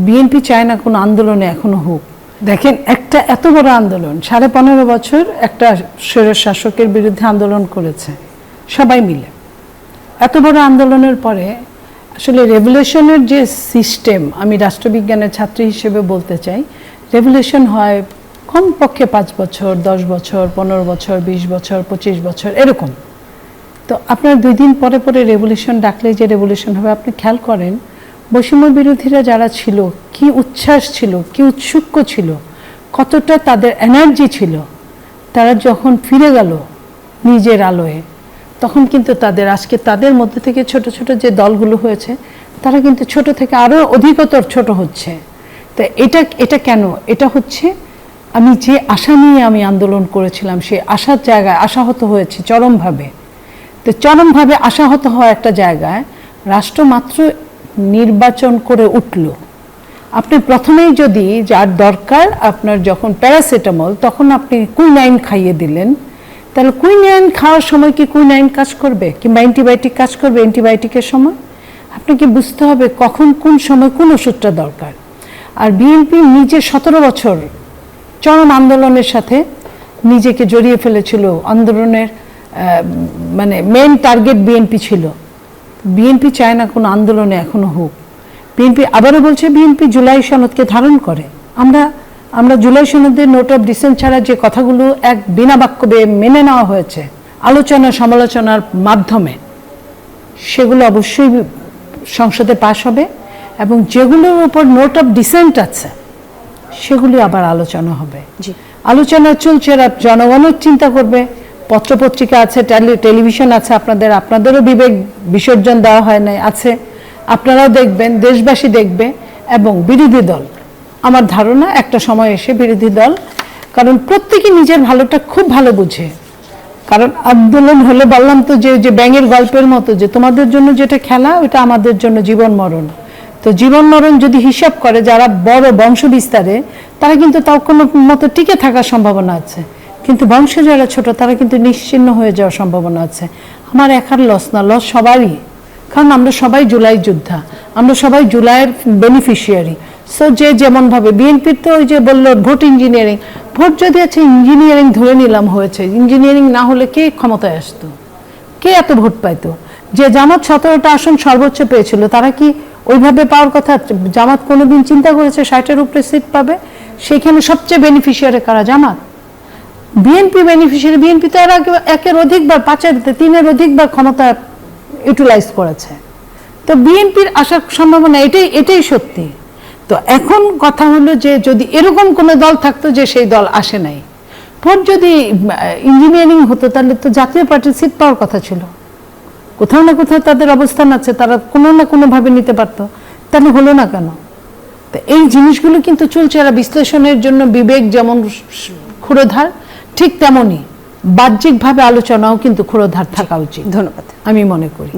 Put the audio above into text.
BNP চায় না কোনো আন্দোলনে এখনো হোক। দেখেন, একটা এত বড় আন্দোলন 15.5 বছর একটা স্বৈর শাসকের বিরুদ্ধে আন্দোলন করেছে সবাই মিলে। এত বড় আন্দোলনের পরে আসলে রেভলিউশনের যে সিস্টেম, আমি রাষ্ট্রবিজ্ঞানের ছাত্রী হিসেবে বলতে চাই, রেভলিউশন হয় কমপক্ষে 5 বছর, 10 বছর, 15 বছর, 20 বছর, 25 বছর এরকম। তো আপনার 2 দিন পরে পরে রেভলিউশন ডাকলে যে রেভলিউশন হবে, আপনি খেয়াল করেন বৈষম্য বিরোধীরা যারা ছিল কি উচ্ছ্বাস ছিল, কি উৎসুক ছিল, কতটা তাদের এনার্জি ছিল। তারা যখন ফিরে গেল নিজের আলোয়, তখন কিন্তু আজকে তাদের মধ্যে থেকে ছোট ছোট যে দলগুলো হয়েছে, তারা কিন্তু ছোট থেকে আরও অধিকতর ছোট হচ্ছে। তো এটা কেন? এটা হচ্ছে আমি যে আশা নিয়ে আমি আন্দোলন করেছিলাম, সেই আশার জায়গায় আশাহত হয়েছে চরমভাবে। তো চরমভাবে আশাহত হওয়া একটা জায়গায় রাষ্ট্র মাত্র নির্বাচন করে উঠল। আপনি প্রথমেই যদি যার দরকার আপনার যখন প্যারাসিটামল, তখন আপনি কুইনাইন খাইয়ে দিলেন, তাহলে কুইনাইন খাওয়ার সময় কি কুইনাইন কাজ করবে? কিংবা অ্যান্টিবায়োটিক কাজ করবে অ্যান্টিবায়োটিকের সময়? আপনাকে বুঝতে হবে কখন কোন সময় কোন ওষুধটা দরকার। আর বিএনপি নিজে 17 বছর চরম আন্দোলনের সাথে নিজেকে জড়িয়ে ফেলেছিল। আন্দোলনের মানে মেন টার্গেট বিএনপি ছিল। বিএনপি চায় না কোনো আন্দোলনে এখনো হোক। বিএনপি আবারও বলছে, বিএনপি জুলাই সনদকে ধারণ করে। আমরা জুলাই সনদের নোট অফ ডিসেন্ট ছাড়া যে কথাগুলো এক বিনা বাক্য মেনে নেওয়া হয়েছে আলোচনা সমালোচনার মাধ্যমে, সেগুলো অবশ্যই সংসদে পাশ হবে, এবং যেগুলোর উপর নোট অফ ডিসেন্ট আছে সেগুলি আবার আলোচনা হবে। আলোচনা চলছে, জনগণও চিন্তা করবে, পত্রপত্রিকা আছে, টেলিভিশন আছে, আপনাদেরও বিবেক বিসর্জন দেওয়া হয় নাই, আছে, আপনারাও দেখবেন, দেশবাসী দেখবে। এবং বিরোধী দল, আমার ধারণা একটা সময় এসে বিরোধী দল, কারণ প্রত্যেকে নিজের ভালোটা খুব ভালো বুঝে। কারণ আন্দোলন হলে বললাম তো যে ব্যাঙের গল্পের মতো, যে তোমাদের জন্য যেটা খেলা ওটা আমাদের জন্য জীবন মরণ। তো জীবন মরণ যদি হিসাব করে যারা বড় বংশ বিস্তারে, তারা কিন্তু তাও কোনো মতো টিকে থাকার সম্ভাবনা আছে, কিন্তু বংশ যারা ছোট তারা কিন্তু নিশ্চিহ্ন হয়ে যাওয়ার সম্ভাবনা আছে। আমার একার লস না, লস সবারই, কারণ আমরা সবাই জুলাই যোদ্ধা, আমরা সবাই জুলাইয়ের বেনিফিশিয়ারি। সো যে যেমনভাবে বিএনপির তো ওই যে বললো ভোট ইঞ্জিনিয়ারিং, ভোট যদি আছে ইঞ্জিনিয়ারিং ধরে নিলাম হয়েছে, ইঞ্জিনিয়ারিং না হলে কে ক্ষমতায় আসতো, কে এত ভোট পাইতো? যে জামাত 17টা আসন সর্বোচ্চ পেয়েছিল, তারা কি ওইভাবে পাওয়ার কথা? জামাত কোনোদিন চিন্তা করেছে 60-এর উপরে সিট পাবে? সেখানে সবচেয়ে বেনিফিশিয়ারি কারা? জামাত। BNP beneficiary. বিএনপি তো একের অধিকবার, 3-এর অধিকবার ক্ষমতা ইউটিলাইজ করেছে। তো বিএনপির আসার সম্ভাবনা এটাই সত্যি। তো এখন কথা হলো যে যদি এরকম কোনো দল থাকতো যে সেই দল আসে নাই, ভোট যদি ইঞ্জিনিয়ারিং হতো, তাহলে তো জাতীয় পার্টির সিট পাওয়ার কথা ছিল। কোথাও না কোথাও তাদের অবস্থান আছে, তারা কোনো না কোনোভাবে নিতে পারতো, তাহলে হলো না কেন? তো এই জিনিসগুলো কিন্তু চলছে। এরা বিশ্লেষণের জন্য বিবেক যেমন ক্ষুরোধার, ঠিক তেমনই বাহ্যিকভাবে আলোচনাও কিন্তু ক্ষুরোধার থাকা উচিত। ধন্যবাদ, আমি মনে করি।